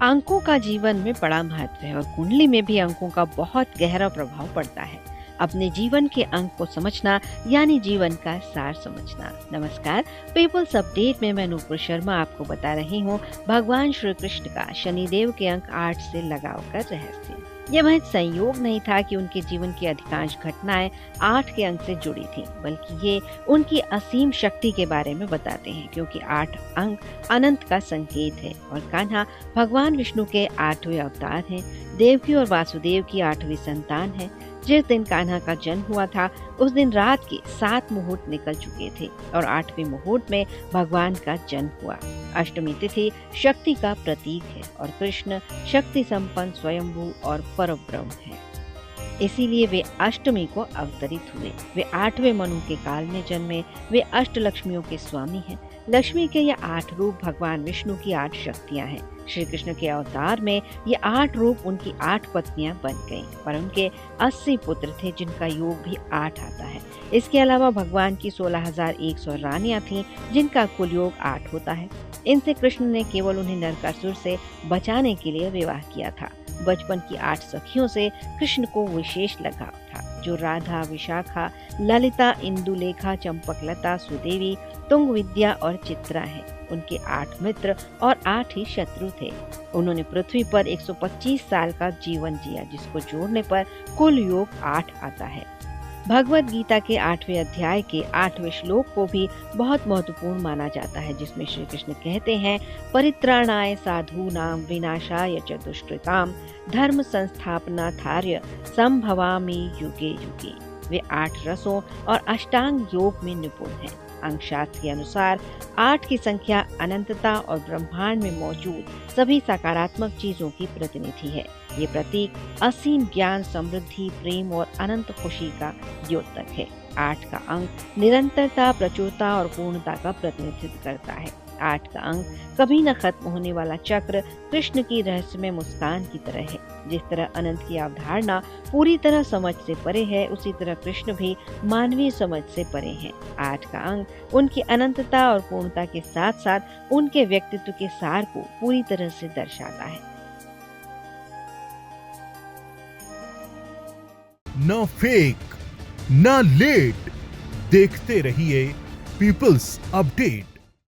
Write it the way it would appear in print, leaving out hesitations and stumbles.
अंकों का जीवन में बड़ा महत्व है और कुंडली में भी अंकों का बहुत गहरा प्रभाव पड़ता है। अपने जीवन के अंक को समझना यानी जीवन का सार समझना। नमस्कार, पीपल्स अपडेट में मैं नूपुर शर्मा आपको बता रही हूँ भगवान श्री कृष्ण का शनिदेव के अंक 8 से लगाव का रहस्य। यह महज संयोग नहीं था कि उनके जीवन की अधिकांश घटनाएं 8 के अंक से जुड़ी थी, बल्कि ये उनकी असीम शक्ति के बारे में बताते हैं, क्योंकि 8 अंक अनंत का संकेत है और कान्हा भगवान विष्णु के 8वें अवतार हैं। देवकी और वासुदेव की 8वीं संतान है। जिस दिन कान्हा का जन्म हुआ था उस दिन रात के 7 मुहूर्त निकल चुके थे और 8वें मुहूर्त में भगवान का जन्म हुआ। अष्टमी तिथि शक्ति का प्रतीक है और कृष्ण शक्ति संपन्न स्वयंभू और परब्रह्म है, इसीलिए वे अष्टमी को अवतरित हुए। वे 8वें मनु के काल में जन्मे। वे अष्टलक्ष्मियों के स्वामी हैं। लक्ष्मी के ये 8 रूप भगवान विष्णु की 8 शक्तियां हैं। श्री कृष्ण के अवतार में ये 8 रूप उनकी 8 पत्नियां बन गईं और उनके 80 पुत्र थे, जिनका योग भी 8 आता है। इसके अलावा भगवान की 16,100 रानियां थीं, जिनका कुल योग 8 होता है। इनसे कृष्ण ने केवल उन्हें नरकासुर से बचाने के लिए विवाह किया था। बचपन की 8 सखियों से कृष्ण को विशेष लगाव था, जो राधा, विशाखा, ललिता, इंदुलेखा, चंपकलता, सुदेवी, तुंग विद्या और चित्रा हैं। उनके 8 मित्र और 8 ही शत्रु थे। उन्होंने पृथ्वी पर 125 साल का जीवन जिया, जिसको जोड़ने पर कुल योग 8 आता है। भगवत गीता के 8वें अध्याय के 8वें श्लोक को भी बहुत महत्वपूर्ण माना जाता है, जिसमें श्री कृष्ण कहते हैं, परित्राणाय साधूनां विनाशाय च दुष्कृतां धर्म संस्थापनार्थाय संभवामि युगे युगे। वे 8 रसों और अष्टांग योग में निपुण हैं। अंकशास्त्र के अनुसार 8 की संख्या अनंतता और ब्रह्मांड में मौजूद सभी सकारात्मक चीजों की प्रतिनिधि है। ये प्रतीक असीम ज्ञान, समृद्धि, प्रेम और अनंत खुशी का द्योतक है। 8 का अंक निरंतरता, प्रचुरता और पूर्णता का प्रतिनिधित्व करता है। 8 का अंक कभी न खत्म होने वाला चक्र कृष्ण की रहस्यमय मुस्कान की तरह है। जिस तरह अनंत की अवधारणा पूरी तरह समझ से परे है, उसी तरह कृष्ण भी मानवीय समझ से परे हैं। 8 का अंक उनकी अनंतता और पूर्णता के साथ साथ उनके व्यक्तित्व के सार को पूरी तरह से दर्शाता है। न फेक न लेट, देखते रहिए पीपल्स अपडेट।